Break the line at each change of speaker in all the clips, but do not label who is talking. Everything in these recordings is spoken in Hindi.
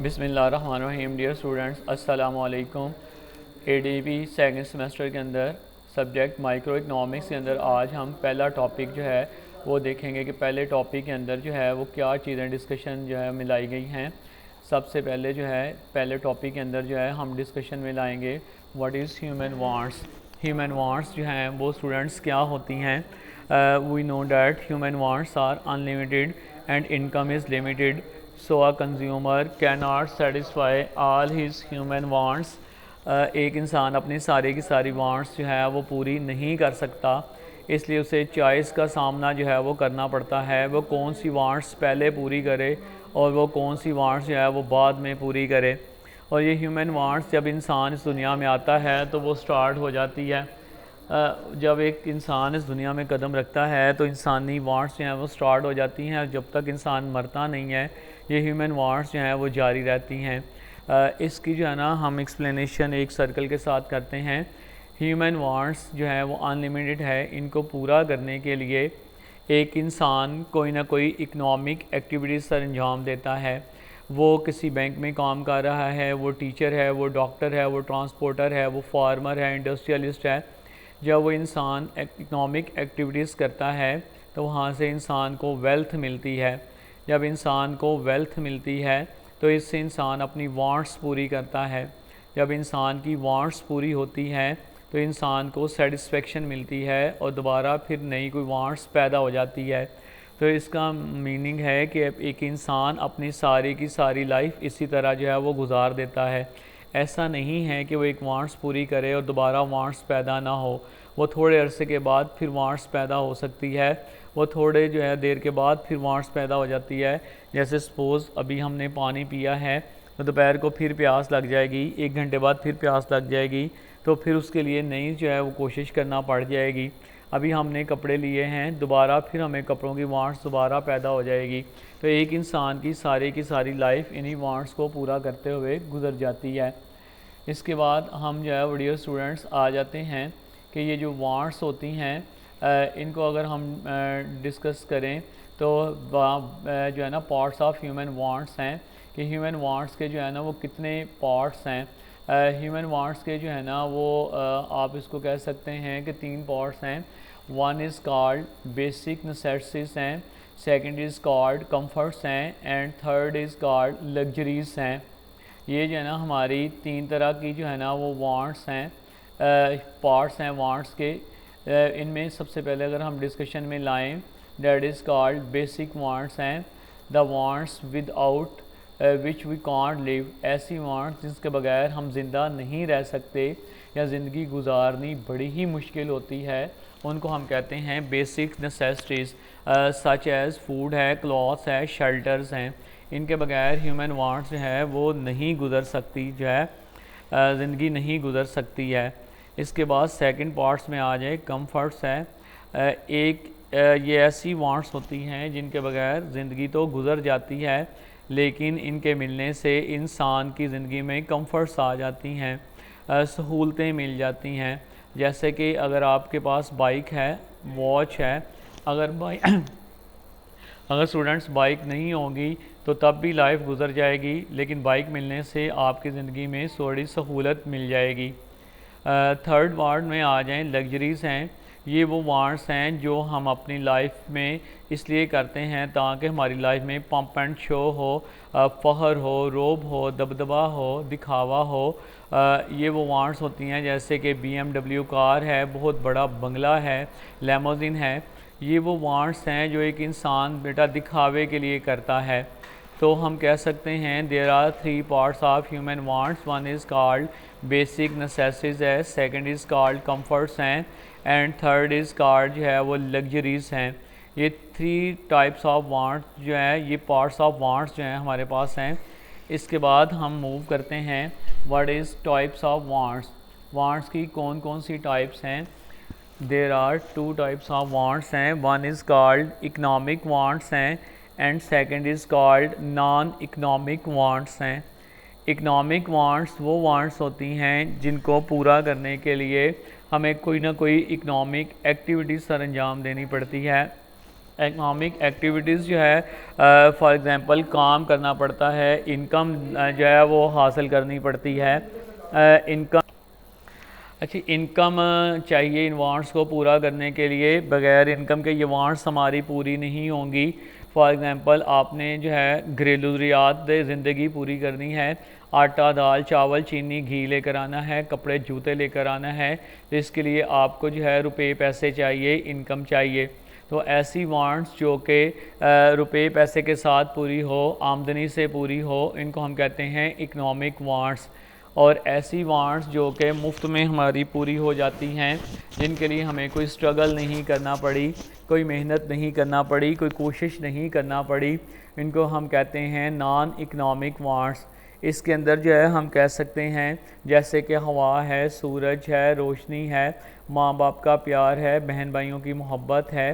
बिस्मिल्लाहिर्रहमानिर्रहीम। डियर स्टूडेंट्स, अस्सलाम वालेकुम। एडीबी सेकंड सेमेस्टर के अंदर सब्जेक्ट माइक्रो इकनॉमिक्स के अंदर आज हम पहला टॉपिक जो है वो देखेंगे कि पहले टॉपिक के अंदर जो है वो क्या चीज़ें डिस्कशन जो है मिलाई गई हैं। सबसे पहले जो है पहले टॉपिक के अंदर जो है हम डिस्कशन में लाएंगे what is human wants. Human wants जो हैं वो स्टूडेंट्स क्या होती हैं। We know that human wants are unlimited and income is limited, so a consumer can not satisfy all his human wants. एक इंसान अपनी सारी की सारी वांट्स जो है वो पूरी नहीं कर सकता, इसलिए उसे चॉइस का सामना जो है वो करना पड़ता है। वो कौन सी वांट्स पहले पूरी करे और वो कौन सी वांट्स जो है वो बाद में पूरी करे। और ये ह्यूमन वांट्स जब इंसान इस दुनिया में आता है तो वो स्टार्ट हो जाती है। जब एक इंसान इस दुनिया में कदम रखता है तो इंसानी वांट्स जो हैं वो स्टार्ट हो जाती हैं। जब तक इंसान मरता नहीं है ये ह्यूमन वांट्स जो हैं वो जारी रहती हैं। इसकी जो है ना हम एक्सप्लेनेशन एक सर्कल के साथ करते हैं। ह्यूमन वांट्स जो है वो अनलिमिटेड है। इनको पूरा करने के लिए एक इंसान कोई ना कोई इकनॉमिक एक्टिविटीज़ सर अंजाम देता है। वो किसी बैंक में काम कर रहा है, वो टीचर है, वो डॉक्टर है, वो ट्रांसपोर्टर है, वो फार्मर है, इंडस्ट्रियलिस्ट है। जब वो इंसान इकनॉमिक एक्टिविटीज़ करता है तो वहाँ से इंसान को वेल्थ मिलती है। जब इंसान को वेल्थ मिलती है तो इससे इंसान अपनी वांट्स पूरी करता है। जब इंसान की वांट्स पूरी होती हैं तो इंसान को सेटिस्फेक्शन मिलती है और दोबारा फिर नई कोई वांट्स पैदा हो जाती है। तो इसका मीनिंग है कि एक इंसान अपनी सारी की सारी लाइफ इसी तरह जो है वो गुजार देता है। ऐसा नहीं है कि वो एक वांट्स पूरी करे और दोबारा वांट्स पैदा ना हो। वो थोड़े अरसे के बाद फिर वांट्स पैदा हो सकती है। वो थोड़े जो है देर के बाद फिर वांट्स पैदा हो जाती है। जैसे सपोज़ अभी हमने पानी पिया है तो दोपहर को फिर प्यास लग जाएगी, 1 घंटे बाद फिर प्यास लग जाएगी, तो फिर उसके लिए नई जो है वो कोशिश करना पड़ जाएगी। अभी हमने कपड़े लिए हैं, दोबारा फिर हमें कपड़ों की वांट्स दोबारा पैदा हो जाएगी। तो एक इंसान की सारी लाइफ इन्हीं वांट्स को पूरा करते हुए गुजर जाती है। इसके बाद हम जो है वो डियर स्टूडेंट्स आ जाते हैं कि ये जो वांट्स होती हैं इनको अगर हम डिस्कस करें तो जो है ना पार्ट्स ऑफ ह्यूमन वांट्स हैं कि ह्यूमन वांट्स के जो है ना वो कितने पार्ट्स हैं। ह्यूमन वांट्स के जो है ना वो आप इसको कह सकते हैं कि 3 पार्ट्स हैं। One is called basic necessities हैं, सेकंड इज़ कॉल्ड कंफर्ट्स हैं and third is called luxuries हैं। ये जो है ना हमारी 3 तरह की जो है ना वो वांट्स हैं, पार्ट्स हैं वांट्स के। इनमें सबसे पहले अगर हम डिस्कशन में लाएं that is called basic wants हैं। The wants without which we can't live, ऐसी वांट्स जिसके बगैर हम ज़िंदा नहीं रह सकते या ज़िंदगी गुजारनी बड़ी ही मुश्किल होती है, उनको हम कहते हैं basic necessities. Such as food है, क्लॉथ्स है, शेल्टर्स हैं। इनके बगैर ह्यूमन वांट्स जो है वो नहीं गुज़र सकती, जो है ज़िंदगी नहीं गुज़र सकती है। इसके बाद सेकंड पार्ट्स में आ जाए कंफर्ट्स है। ये ऐसी वांट्स होती हैं जिनके बगैर ज़िंदगी तो गुज़र जाती है लेकिन इनके मिलने से इंसान की ज़िंदगी में कंफर्ट्स आ जाती हैं, सहूलतें मिल जाती हैं। जैसे कि अगर आपके पास बाइक है, वॉच है, अगर अगर स्टूडेंट्स बाइक नहीं होगी तो तब भी लाइफ गुजर जाएगी, लेकिन बाइक मिलने से आपकी ज़िंदगी में थोड़ी सहूलत मिल जाएगी। थर्ड वार्ड में आ जाएं लग्जरीज़ हैं। ये वो वांट्स हैं जो हम अपनी लाइफ में इसलिए करते हैं ताकि हमारी लाइफ में पंप एंड शो हो, फ़ख्र हो, रोब हो, दबदबा हो, दिखावा हो। ये वो वांट्स होती हैं जैसे कि BMW कार है, बहुत बड़ा बंगला है, लेमोजिन है। ये वो वांट्स हैं जो एक इंसान बेटा दिखावे के लिए करता है। तो हम कह सकते हैं there are 3 parts of human wants. One is called basic necessities है, सेकंड इज़ कॉल्ड कंफर्ट्स हैं एंड थर्ड इज़ कॉल्ड जो है वो लग्जरीज़ हैं। ये 3 टाइप्स ऑफ वांट्स जो है, ये पार्ट्स ऑफ वांट्स जो हैं हमारे पास हैं। इसके बाद हम मूव करते हैं what is types of wants. Wants की कौन कौन सी टाइप्स हैं। There are 2 types of wants हैं। One is called economic wants हैं and second is called non economic wants हैं। इकनॉमिक वांट्स वो वांट्स होती हैं जिनको पूरा करने के लिए हमें कोई ना कोई इकनॉमिक एक्टिविटी सर अंजाम देनी पड़ती है। इकनॉमिक एक्टिविटीज़ जो है फॉर एग्ज़ाम्पल काम करना पड़ता है, इनकम जो है वो हासिल करनी पड़ती है। इनकम अच्छी इनकम चाहिए इन वांट्स को पूरा करने के लिए। बगैर इनकम के ये वांट्स हमारी पूरी नहीं होंगी। फॉर एग्ज़ाम्पल आपने जो है घरेलू ज़रूरियात ज़िंदगी पूरी करनी है, आटा दाल चावल चीनी घी लेकर आना है, कपड़े जूते लेकर आना है, तो इसके लिए आपको जो है रुपए पैसे चाहिए, इनकम चाहिए। तो ऐसी वांट्स जो कि रुपए पैसे के साथ पूरी हो, आमदनी से पूरी हो, इनको हम कहते हैं इकनॉमिक वांट्स। और ऐसी वांट्स जो कि मुफ्त में हमारी पूरी हो जाती हैं, जिनके लिए हमें कोई स्ट्रगल नहीं करना पड़ी, कोई मेहनत नहीं करना पड़ी, कोई कोशिश नहीं करना पड़ी, इनको हम कहते हैं नॉन इकनॉमिक वांट्स। इसके अंदर जो है हम कह सकते हैं जैसे कि हवा है, सूरज है, रोशनी है, माँ बाप का प्यार है, बहन भाइयों की मोहब्बत है।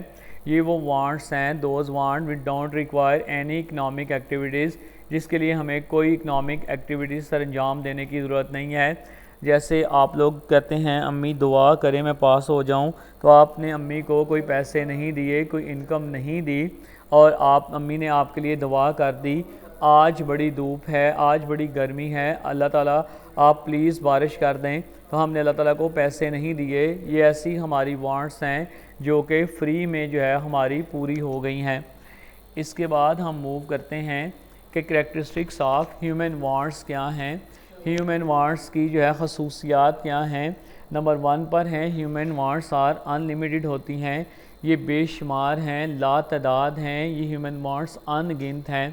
ये वो वांट्स हैं, those want which don't require any economic activities, जिसके लिए हमें कोई इकनॉमिक एक्टिविटीज़ सर अंजाम देने की ज़रूरत नहीं है। जैसे आप लोग कहते हैं अम्मी दुआ करें मैं पास हो जाऊं, तो आपने अम्मी को कोई पैसे नहीं दिए, कोई इनकम नहीं दी, और आप अम्मी ने आपके लिए दुआ कर दी, आज बड़ी धूप है, आज बड़ी गर्मी है, अल्लाह ताला आप प्लीज़ बारिश कर दें, तो हमने अल्लाह ताला को पैसे नहीं दिए। ये ऐसी हमारी वांट्स हैं जो कि फ्री में जो है हमारी पूरी हो गई हैं। इसके बाद हम मूव करते हैं कि करैक्टरिस्टिक्स ऑफ ह्यूमन वांट्स क्या हैं, ह्यूमन वांट्स की जो है खसूसियात क्या हैं। नंबर 1 पर हैं ह्यूमन वांट्स आर अनलिमिटेड होती हैं, ये बेशुमार हैं, लातदाद हैं, ये ह्यूमन वांट्स अनगिनत हैं।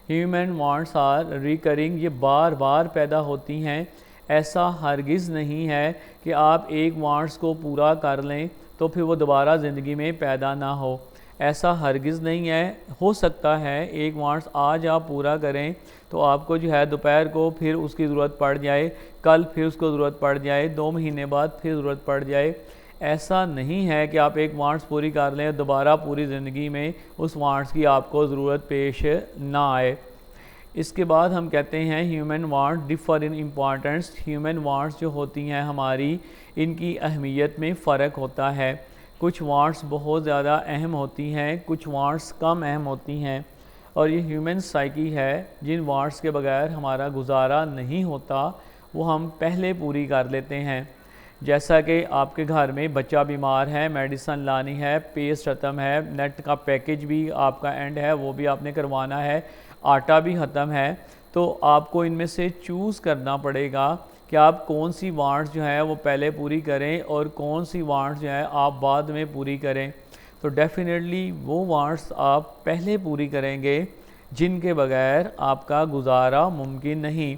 ह्यूमन वांट्स आर रिकरिंग, ये बार बार पैदा होती हैं। ऐसा हरगिज़ नहीं है कि आप एक वांट्स को पूरा कर लें तो फिर वो दोबारा ज़िंदगी में पैदा ना हो, ऐसा हरगिज़ नहीं है। हो सकता है एक वांट्स आज आप पूरा करें तो आपको जो है दोपहर को फिर उसकी ज़रूरत पड़ जाए, कल फिर उसको ज़रूरत पड़ जाए, 2 महीने बाद फिर ज़रूरत पड़ जाए। ऐसा नहीं है कि आप एक वांट्स पूरी कर लें दोबारा पूरी ज़िंदगी में उस वांट्स की आपको ज़रूरत पेश ना आए। इसके बाद हम कहते हैं ह्यूमन वांट्स डिफ़र इन इम्पॉर्टेंस, ह्यूमन वांट्स जो होती हैं हमारी, इनकी अहमियत में फ़र्क होता है। कुछ वांट्स बहुत ज़्यादा अहम होती हैं, कुछ वांट्स कम अहम होती हैं, और ये ह्यूमन साइकी है। जिन वांट्स के बगैर हमारा गुजारा नहीं होता वो हम पहले पूरी कर लेते हैं। जैसा कि आपके घर में बच्चा बीमार है, मेडिसन लानी है, पेस्ट ख़त्म है, नेट का पैकेज भी आपका एंड है वो भी आपने करवाना है, आटा भी ख़त्म है, तो आपको इनमें से चूज़ करना पड़ेगा कि आप कौन सी वांट्स जो है वो पहले पूरी करें और कौन सी वांट्स जो है आप बाद में पूरी करें। तो डेफ़िनेटली वो वांट्स आप पहले पूरी करेंगे जिनके बगैर आपका गुजारा मुमकिन नहीं।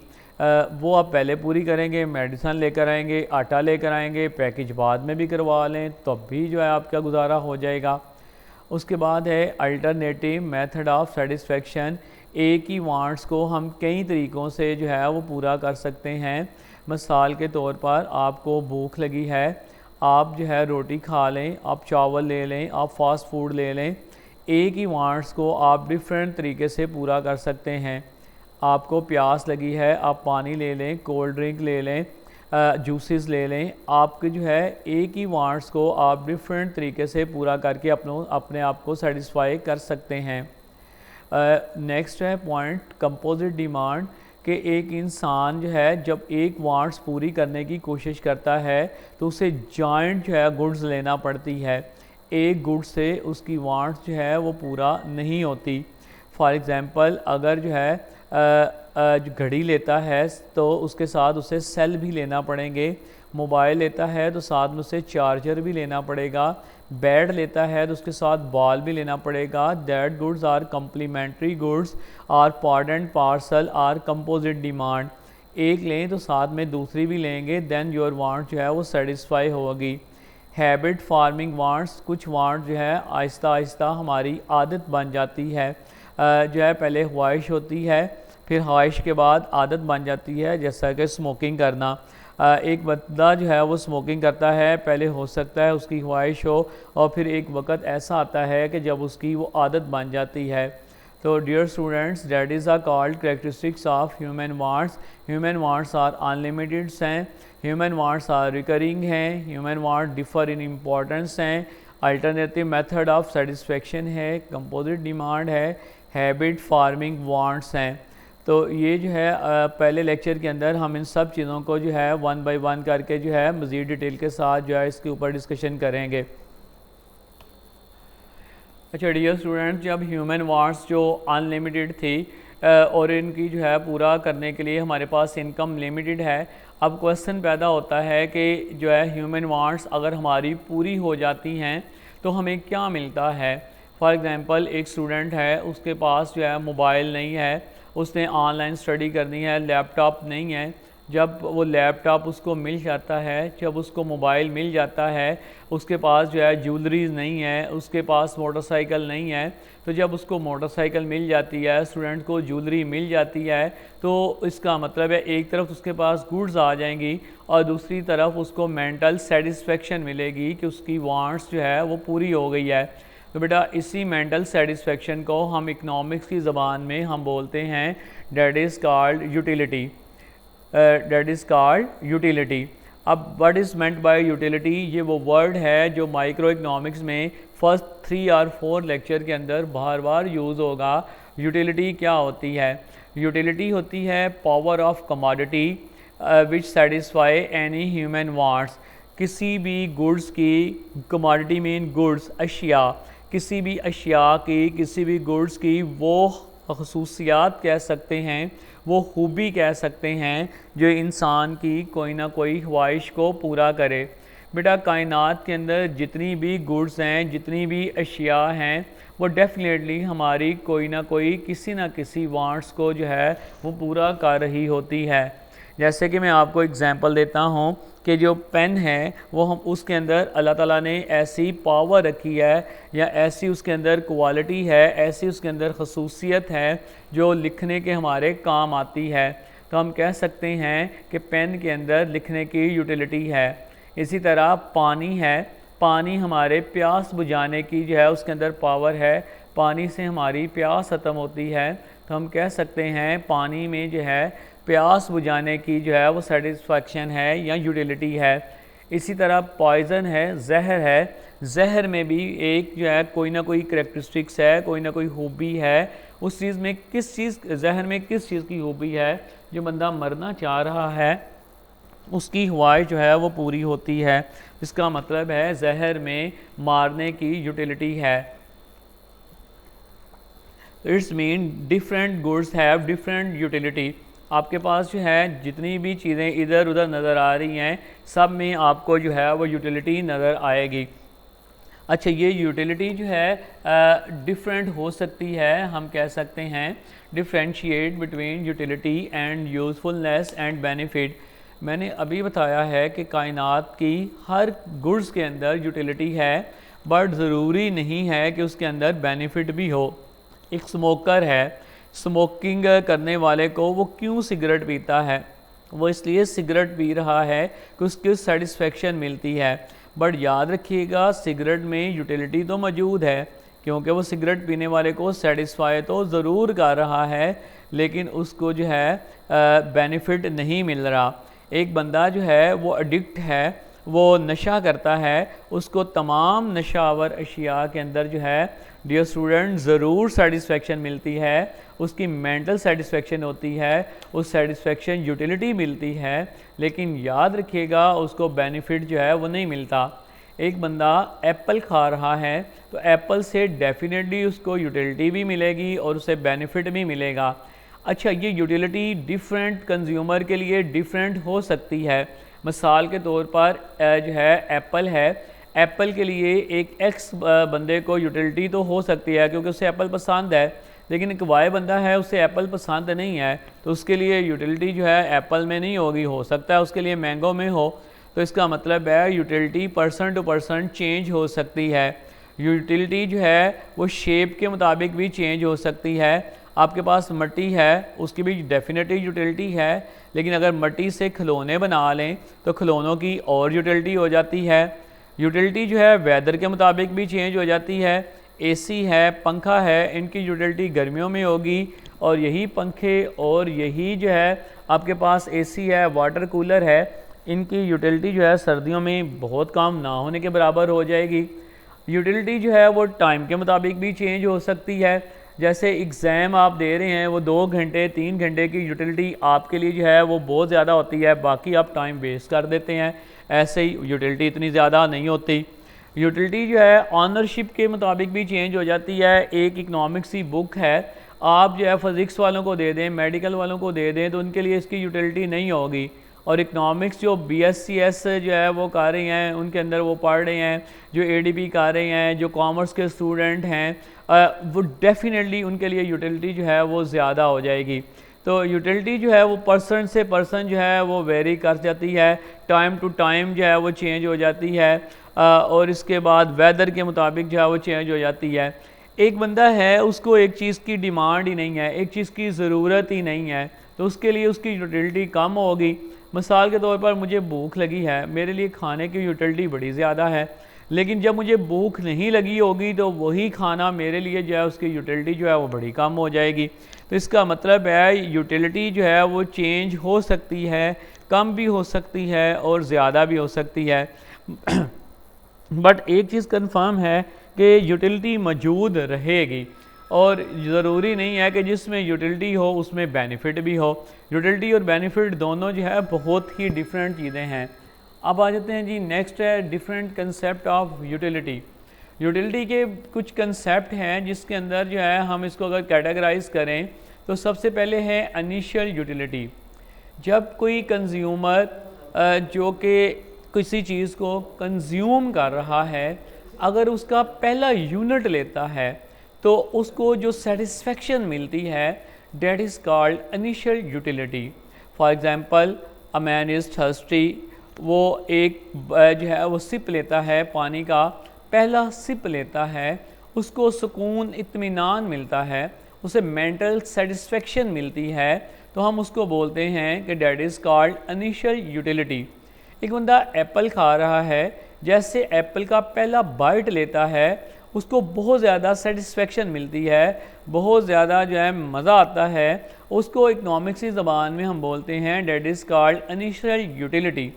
वो आप पहले पूरी करेंगे, मेडिसन लेकर आएंगे, आटा लेकर आएंगे, पैकेज बाद में भी करवा लें तब भी जो है आपका गुजारा हो जाएगा। उसके बाद है अल्टरनेटिव मेथड ऑफ सेटिस्फेक्शन। एक ही वांट्स को हम कई तरीक़ों से जो है वो पूरा कर सकते हैं। मिसाल के तौर पर आपको भूख लगी है, आप जो है रोटी खा लें, आप चावल ले लें, आप फास्ट फूड ले लें। एक ही वांट्स को आप डिफरेंट तरीके से पूरा कर सकते हैं। आपको प्यास लगी है, आप पानी ले लें, कोल्ड ड्रिंक ले लें, जूसेस ले लें। आपके जो है एक ही वांट्स को आप डिफरेंट तरीके से पूरा करके अपने आप को सेटिस्फाई कर सकते हैं। नेक्स्ट है पॉइंट कंपोजिट डिमांड, कि एक इंसान जो है जब एक वांट्स पूरी करने की कोशिश करता है तो उसे जॉइंट जो है गुड्स लेना पड़ती है। एक गुड्स से उसकी वांट्स जो है वो पूरा नहीं होती। फॉर एग्ज़ाम्पल अगर जो है जो घड़ी लेता है तो उसके साथ उसे सेल भी लेना पड़ेंगे, मोबाइल लेता है तो साथ में उसे चार्जर भी लेना पड़ेगा, बेड लेता है तो उसके साथ बॉल भी लेना पड़ेगा। That goods are complementary goods are part and parcel are composite demand. एक लें तो साथ में दूसरी भी लेंगे, देन योर वांट जो है वो सेटिस्फाई होगी। हैबिट फार्मिंग वांट्स, कुछ वांट जो है आहिस्ता आहिस्ता हमारी आदत बन जाती है। जो है पहले ख्वाहिश होती है, फिर ख्वाहिश के बाद आदत बन जाती है, जैसा कि स्मोकिंग करना। एक बंदा जो है वो स्मोकिंग करता है, पहले हो सकता है उसकी ख्वाहिश हो और फिर एक वक्त ऐसा आता है कि जब उसकी वो आदत बन जाती है। तो dear students, that is a called characteristics of human wants. Human wants are unlimiteds हैं, ह्यूमन वांट्स आर रिकरिंग हैं, human want differ in importance हैं, अल्टरनेटिव मेथड ऑफ सेटिस्फेक्शन है, कंपोजिट डिमांड है, हैबिट, फार्मिंग, वांट्स हैं। तो ये जो है पहले लेक्चर के अंदर हम इन सब चीज़ों को जो है वन बाय वन करके जो है मज़ीद डिटेल के साथ जो है इसके ऊपर डिस्कशन करेंगे। अच्छा डियर स्टूडेंट्स, जब ह्यूमन वांट्स जो अनलिमिटेड थी और इनकी जो है पूरा करने के लिए हमारे पास इनकम लिमिटेड है, अब क्वेश्चन पैदा होता है कि जो है ह्यूमन वांट्स अगर हमारी पूरी हो जाती हैं तो हमें क्या मिलता है। फॉर एग्ज़ाम्पल एक स्टूडेंट है, उसके पास जो है मोबाइल नहीं है, उसने ऑनलाइन स्टडी करनी है, लैपटॉप नहीं है। जब वो लैपटॉप उसको मिल जाता है, जब उसको मोबाइल मिल जाता है, उसके पास जो है ज्वेलरीज नहीं है, उसके पास मोटरसाइकिल नहीं है, तो जब उसको मोटरसाइकिल मिल जाती है, स्टूडेंट को ज्वेलरी मिल जाती है, तो इसका मतलब है एक तरफ उसके पास गुड्स आ जाएंगी और दूसरी तरफ उसको मेंटल सेटिस्फेक्शन मिलेगी कि उसकी वांट्स जो है वो पूरी हो गई है। तो बेटा इसी मेंटल सेटिस्फेक्शन को हम इकनॉमिक्स की ज़बान में हम बोलते हैं that is called utility. That is called utility. अब what is meant by utility, ये वो वर्ड है जो माइक्रो इकनॉमिक्स में फर्स्ट 3 और 4 लेक्चर के अंदर बार बार यूज़ होगा। यूटिलिटी क्या होती है? यूटिलिटी होती है power of commodity which satisfy any human wants. किसी भी गुड्स की, कमोडिटी मीन गुड्स, अशिया, किसी भी अशिया की, किसी भी गुड्स की वो खसूसियात कह सकते हैं, वो खूबी कह सकते हैं जो इंसान की कोई ना कोई ख्वाहिश को पूरा करे। बेटा कायनात के अंदर जितनी भी गुड्स हैं, जितनी भी अशिया हैं, वो डेफिनेटली हमारी कोई ना कोई किसी ना किसी वांट्स को जो है वो पूरा कर रही होती है। जैसे कि मैं आपको एग्जांपल देता हूँ कि जो पेन है वो हम उसके अंदर अल्लाह ताला ने ऐसी पावर रखी है या ऐसी उसके अंदर क्वालिटी है, ऐसी उसके अंदर खसूसियत है जो लिखने के हमारे काम आती है। तो हम कह सकते हैं कि पेन के अंदर लिखने की यूटिलिटी है। इसी तरह पानी है, पानी हमारे प्यास बुझाने की जो है उसके अंदर पावर है, पानी से हमारी प्यास ख़त्म होती है। तो हम कह सकते हैं पानी में जो है प्यास बुझाने की जो है वो सेटिस्फैक्शन है या यूटिलिटी है। इसी तरह पॉइज़न है, जहर है, जहर में भी एक जो है कोई ना कोई करैक्टरिस्टिक्स है, कोई ना कोई खूबी है। उस चीज़ में किस चीज़, जहर में किस चीज़ की खूबी है? जो बंदा मरना चाह रहा है उसकी ख्वाहिश जो है वो पूरी होती है। इसका मतलब है जहर में मारने की यूटिलिटी है। It's mean different goods have different utility. आपके पास जो है जितनी भी चीज़ें इधर उधर नज़र आ रही हैं, सब में आपको जो है वो यूटिलिटी नज़र आएगी। अच्छा, ये यूटिलिटी जो है डिफरेंट हो सकती है। हम कह सकते हैं differentiate between utility and usefulness and benefit. मैंने अभी बताया है कि कायनात की हर गुड्स के अंदर यूटिलिटी है, बट ज़रूरी नहीं है कि उसके अंदर बेनिफिट भी हो। एक स्मोकर है, स्मोकिंग करने वाले को वो क्यों सिगरेट पीता है? वो इसलिए सिगरेट पी रहा है कि उसकी सेटिस्फेक्शन मिलती है। बट याद रखिएगा सिगरेट में यूटिलिटी तो मौजूद है, क्योंकि वो सिगरेट पीने वाले को सेटिस्फाई तो ज़रूर कर रहा है, लेकिन उसको जो है बेनिफिट नहीं मिल रहा। एक बंदा जो है वो एडिक्ट है, वो नशा करता है, उसको तमाम नशावर अशिया के अंदर जो है डियर स्टूडेंट ज़रूर सेटिस्फेक्शन मिलती है, उसकी मेंटल सेटिस्फेक्शन होती है, उस सेटिस्फेक्शन यूटिलिटी मिलती है, लेकिन याद रखिएगा उसको बेनिफिट जो है वो नहीं मिलता। एक बंदा एप्पल खा रहा है तो एप्पल से डेफिनेटली उसको यूटिलिटी भी मिलेगी और उसे बेनिफिट भी मिलेगा। अच्छा, ये यूटिलिटी डिफरेंट कंज्यूमर के लिए डिफरेंट हो सकती है। मिसाल के तौर पर जो है एप्पल है, एप्पल के लिए एक एक्स बंदे को यूटिलिटी तो हो सकती है क्योंकि उसे एप्पल पसंद है, लेकिन एक वाई बंदा है उसे एप्पल पसंद नहीं है, तो उसके लिए यूटिलिटी जो है एप्पल में नहीं होगी, हो सकता है उसके लिए मैंगो में हो। तो इसका मतलब है utility person to person change हो सकती है। यूटिलिटी जो है वो शेप के मुताबिक भी चेंज हो सकती है। आपके पास मट्टी है, उसकी भी डेफिनेटली यूटिलिटी है, लेकिन अगर मट्टी से खिलौने बना लें तो खिलौनों की और यूटिलिटी हो जाती है। यूटिलिटी जो है वेदर के मुताबिक भी चेंज हो जाती है। एसी है, पंखा है, इनकी यूटिलिटी गर्मियों में होगी और यही पंखे और यही जो है आपके पास एसी है, वाटर कूलर है, इनकी यूटिलिटी जो है सर्दियों में बहुत कम ना होने के बराबर हो जाएगी। यूटिलिटी जो है वो टाइम के मुताबिक भी चेंज हो सकती है। जैसे एग्ज़ाम आप दे रहे हैं, वो 2 घंटे 3 घंटे की यूटिलिटी आपके लिए जो है वो बहुत ज़्यादा होती है, बाकी आप टाइम वेस्ट कर देते हैं। ऐसे ही यूटिलिटी इतनी ज़्यादा नहीं होती। यूटिलिटी जो है ऑनरशिप के मुताबिक भी चेंज हो जाती है। एक इकनॉमिक्स की बुक है, आप जो है फ़िज़िक्स वालों को दे दें, मेडिकल वालों को दे दें, तो उनके लिए इसकी यूटिलिटी नहीं होगी। और इकनॉमिक्स जो BScs जो है वो कर रहे हैं, उनके अंदर वो पढ़ रहे हैं, जो ADP कर रहे हैं, जो कॉमर्स के स्टूडेंट हैं, वो डेफिनेटली उनके लिए यूटिलिटी जो है वो ज़्यादा हो जाएगी। तो यूटिलिटी जो है वो पर्सन से पर्सन जो है वो वेरी कर जाती है, टाइम टू टाइम जो है वो चेंज हो जाती है, और इसके बाद वेदर के मुताबिक जो है वो चेंज हो जाती है। एक बंदा है, उसको एक चीज़ की डिमांड ही नहीं है, एक चीज़ की ज़रूरत ही नहीं है, तो उसके लिए उसकी यूटिलिटी कम होगी। मिसाल के तौर पर मुझे भूख लगी है, मेरे लिए खाने की यूटिलिटी बड़ी ज़्यादा है, लेकिन जब मुझे भूख नहीं लगी होगी तो वही खाना मेरे लिए जो है उसकी यूटिलिटी जो है वो बड़ी कम हो जाएगी। तो इसका मतलब है यूटिलिटी जो है वो चेंज हो सकती है, कम भी हो सकती है और ज़्यादा भी हो सकती है। बट एक चीज़ कंफर्म है कि यूटिलिटी मौजूद रहेगी, और ज़रूरी नहीं है कि जिसमें यूटिलिटी हो उसमें बेनिफिट भी हो। यूटिलिटी और बेनिफिट दोनों जो है बहुत ही डिफरेंट चीज़ें हैं। अब आ जाते हैं जी, नेक्स्ट है different concept of utility. Utility के कुछ कंसेप्ट हैं जिसके अंदर जो है हम इसको अगर कैटेगराइज करें तो सबसे पहले है इनिशियल यूटिलिटी। जब कोई कंज्यूमर जो कि किसी चीज़ को कंज्यूम कर रहा है, अगर उसका पहला यूनिट लेता है तो उसको जो सेटिस्फेक्शन मिलती है, that is called initial utility. For example, a man is thirsty, वो एक जो है वो सिप लेता है पानी का, पहला सिप लेता है, उसको सुकून इत्मीनान मिलता है, उसे मेंटल सेटिस्फेक्शन मिलती है, तो हम उसको बोलते हैं कि date is called initial utility. एक बंदा एप्पल खा रहा है, जैसे एप्पल का पहला बाइट लेता है उसको बहुत ज़्यादा सेटिस्फेक्शन मिलती है, बहुत ज़्यादा जो है मज़ा आता है, उसको इकनॉमिक्स की ज़बान में हम बोलते हैं that is called initial utility.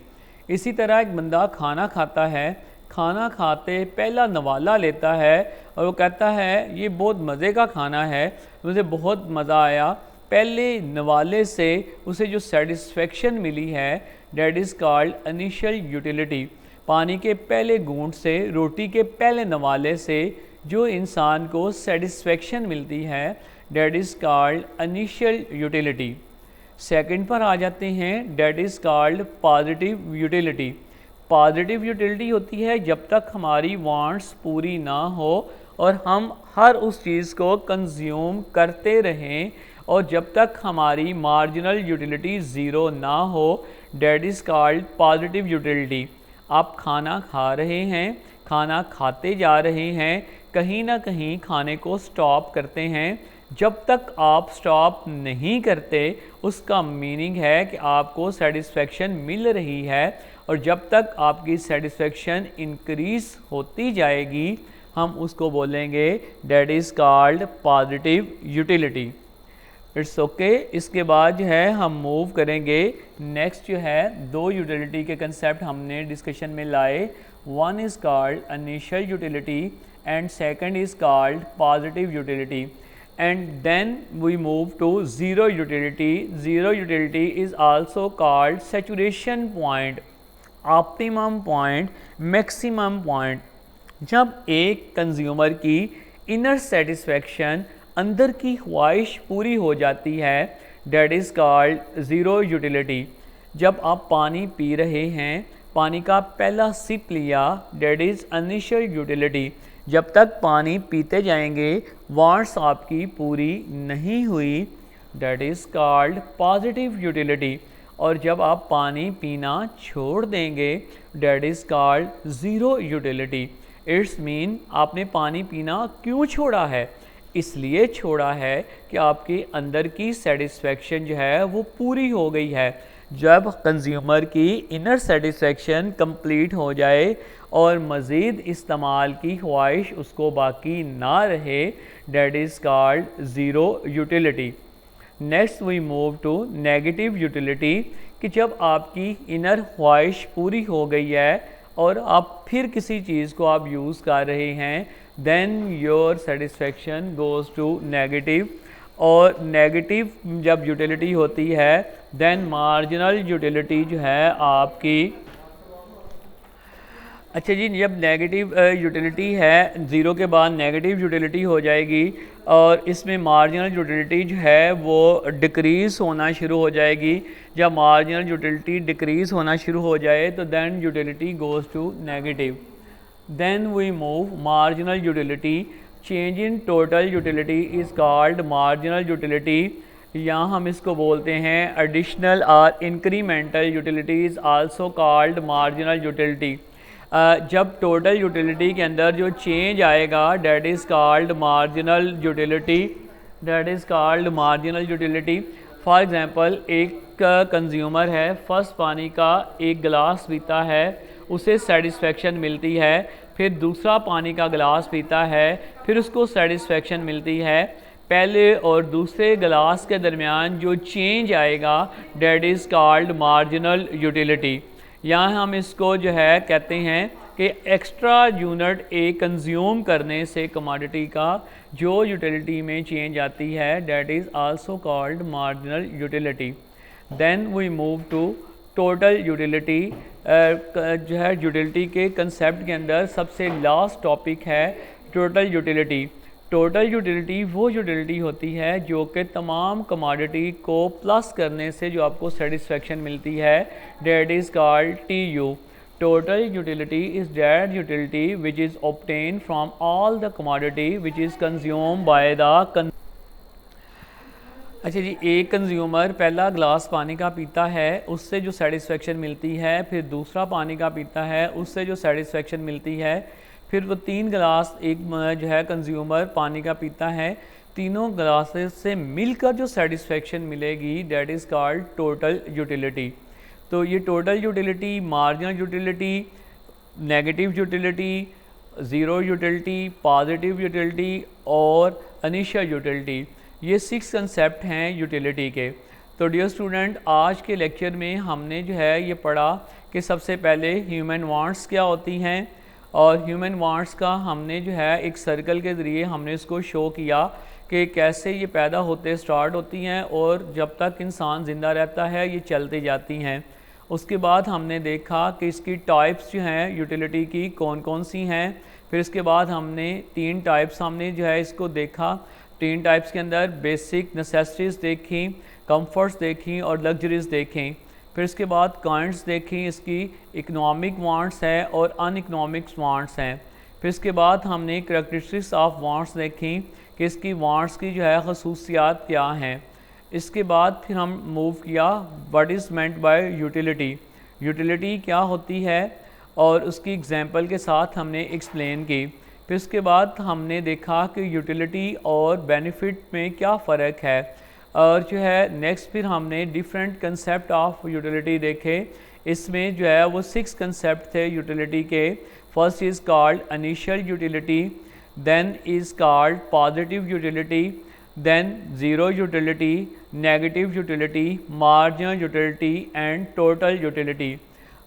इसी तरह एक बंदा खाना खाता है, खाना खाते पहला नवाला लेता है और वो कहता है ये बहुत मज़े का खाना है, मुझे बहुत मज़ा आया, पहले नवाले से उसे जो सेटिस्फेक्शन मिली है that is called initial utility. पानी के पहले घूंट से, रोटी के पहले नवाले से जो इंसान को सेटिस्फेक्शन मिलती है that is called initial utility. Second पर आ जाते हैं, that is called positive utility. Positive utility होती है जब तक हमारी वांट्स पूरी ना हो और हम हर उस चीज़ को कंज्यूम करते रहें, और जब तक हमारी मार्जिनल यूटिलिटी ज़ीरो ना हो, date is called positive utility. आप खाना खा रहे हैं, खाना खाते जा रहे हैं, कहीं ना कहीं खाने को स्टॉप करते हैं, जब तक आप स्टॉप नहीं करते उसका मीनिंग है कि आपको सेटिस्फेक्शन मिल रही है, और जब तक आपकी सेटिस्फेक्शन इंक्रीज़ होती जाएगी हम उसको बोलेंगे date is called positive utility. It's okay. इसके बाद जो है हम मूव करेंगे, नेक्स्ट जो है दो यूटिलिटी के कंसेप्ट हमने डिस्कशन में लाए। One is called initial utility and second is called positive utility, and then we move to zero utility. Zero utility is also called saturation point, optimum point, maximum point. जब एक कंज्यूमर की इनर सेटिस्फेक्शन, अंदर की ख्वाहिश पूरी हो जाती है, that is called zero utility. जब आप पानी पी रहे हैं, पानी का पहला सिप लिया, डेट इज़ इनिशियल यूटिलिटी। जब तक पानी पीते जाएंगे वांट्स आपकी पूरी नहीं हुई, date is called positive utility. और जब आप पानी पीना छोड़ देंगे, date is called zero utility. It's mean आपने पानी पीना क्यों छोड़ा है? इसलिए छोड़ा है कि आपके अंदर की सेटिस्फेक्शन जो है वो पूरी हो गई है। जब कंज्यूमर की इनर सेटिस्फेक्शन कंप्लीट हो जाए और मज़ीद इस्तेमाल की ख्वाहिश उसको बाकी ना रहे, that is called zero utility. Next we move to negative utility, कि जब आपकी इनर ख्वाहिश पूरी हो गई है, और आप फिर किसी चीज़ को आप यूज़ कर रहे हैं, then your satisfaction goes to negative. और नेगेटिव जब यूटिलिटी होती है देन मार्जिनल यूटिलिटी जो है आपकी, अच्छा जी, जब नेगेटिव यूटिलिटी है, ज़ीरो के बाद नेगेटिव यूटिलिटी हो जाएगी और इसमें मार्जिनल यूटिलिटी जो है वो डिक्रीज़ होना शुरू हो जाएगी। जब मार्जिनल यूटिलिटी डिक्रीज़ होना शुरू हो जाए तो then utility goes to negative. Then we move marginal utility, change in total utility is called marginal utility. यहाँ हम इसको बोलते हैं एडिशनल और incremental utility is also called marginal utility. जब टोटल यूटिलिटी के अंदर जो चेंज आएगा that is called marginal utility, that is called marginal utility. For example, एक कंज्यूमर है, फर्स्ट पानी का एक गिलास पीता है, उसे सेटिस्फेक्शन मिलती है। फिर दूसरा पानी का गिलास पीता है, फिर उसको सेटिस्फेक्शन मिलती है। पहले और दूसरे गिलास के दरमियान जो चेंज आएगा that is called marginal utility. यहाँ हम इसको जो है कहते हैं कि एक्स्ट्रा यूनिट ए कंज्यूम करने से कमोडिटी का जो यूटिलिटी में चेंज आती है that is also called marginal utility. Then we move to total utility. जो है यूटिलिटी के कंसेप्ट के अंदर सबसे लास्ट टॉपिक है टोटल यूटिलिटी। टोटल यूटिलिटी वो यूटिलिटी होती है जो कि तमाम कमोडिटी को प्लस करने से जो आपको सेटिस्फेक्शन मिलती है that is called TU। Total utility is that utility which is obtain from all the commodity which is consume by the. अच्छा जी, एक कंज्यूमर पहला गिलास पानी का पीता है, उससे जो सेटिस्फेक्शन मिलती है, फिर दूसरा पानी का पीता है, उससे जो सेटिस्फेक्शन मिलती है, फिर वो 3 गिलास एक जो है कंज्यूमर पानी का पीता है, तीनों गिलासेस से मिलकर जो सेटिस्फेक्शन मिलेगी date is called total utility. तो ये total utility, marginal utility, negative utility, zero utility, positive utility और इनिशियल यूटिलिटी, ये 6 कंसेप्ट हैं यूटिलिटी के। तो डियर स्टूडेंट, आज के लेक्चर में हमने जो है ये पढ़ा कि सबसे पहले ह्यूमन वांट्स क्या होती हैं, और ह्यूमन वांट्स का हमने जो है एक सर्कल के ज़रिए हमने इसको शो किया कि कैसे ये पैदा होते स्टार्ट होती हैं और जब तक इंसान ज़िंदा रहता है ये चलती जाती हैं। उसके बाद हमने देखा कि इसकी टाइप्स जो हैं यूटिलिटी की कौन कौन सी हैं। फिर इसके बाद हमने 3 टाइप्स हमने जो है इसको देखा। 3 टाइप्स के अंदर बेसिक नेसेसिटीज़ देखी, कंफर्ट्स देखी और लग्जरीज़ देखें। फिर इसके बाद काइंड्स देखी, इसकी इकनॉमिक वांट्स है और अन इकनॉमिक्स वांट्स हैं। फिर इसके बाद हमने करैक्टरिस्टिक्स ऑफ वांट्स देखी कि इसकी वांट्स की जो है खसूसियात क्या हैं। इसके बाद फिर हम मूव किया what is meant by utility, utility क्या होती है और उसकी एग्जांपल के साथ हमने एक्सप्लेन की। फिर इसके बाद हमने देखा कि यूटिलिटी और बेनिफिट में क्या फ़र्क है, और जो है नेक्स्ट फिर हमने डिफरेंट कंसेप्ट ऑफ यूटिलिटी देखे। इसमें जो है वो 6 कंसेप्ट थे यूटिलिटी के। First is called initial utility, then is called positive utility, then zero utility, negative utility, marginal utility and total utility.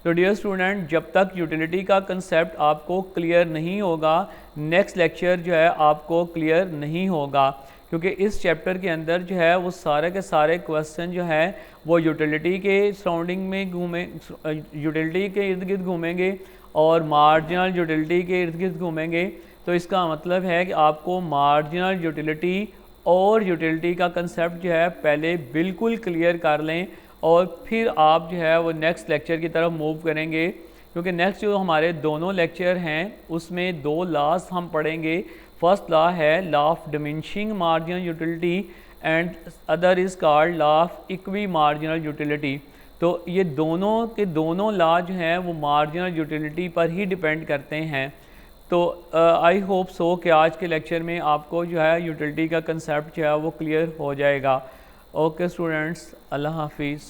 तो डियर स्टूडेंट, जब तक यूटिलिटी का कंसेप्ट आपको क्लियर नहीं होगा, नेक्स्ट लेक्चर जो है आपको क्लियर नहीं होगा, क्योंकि इस चैप्टर के अंदर जो है वो सारे के सारे क्वेश्चन जो है वो यूटिलिटी के सराउंडिंग में यूटिलिटी के इर्द गिर्द घूमेंगे और मार्जिनल यूटिलिटी के इर्द गिर्द घूमेंगे। तो इसका मतलब है कि आपको मार्जिनल यूटिलिटी और यूटिलिटी का कंसेप्ट जो है पहले बिल्कुल क्लियर कर लें और फिर आप जो है वो नेक्स्ट लेक्चर की तरफ मूव करेंगे, क्योंकि नेक्स्ट जो हमारे दोनों लेक्चर हैं उसमें 2 लॉज हम पढ़ेंगे। फर्स्ट लॉ है law of diminishing marginal utility and other is called law of equi marginal utility. तो ये दोनों के दोनों लॉ जो हैं वो मार्जिनल यूटिलिटी पर ही डिपेंड करते हैं। तो आई होप सो कि आज के लेक्चर में आपको जो है यूटिलिटी का कंसेप्ट जो है वो क्लियर हो जाएगा। ओके स्टूडेंट्स, अल्लाह हाफिज़।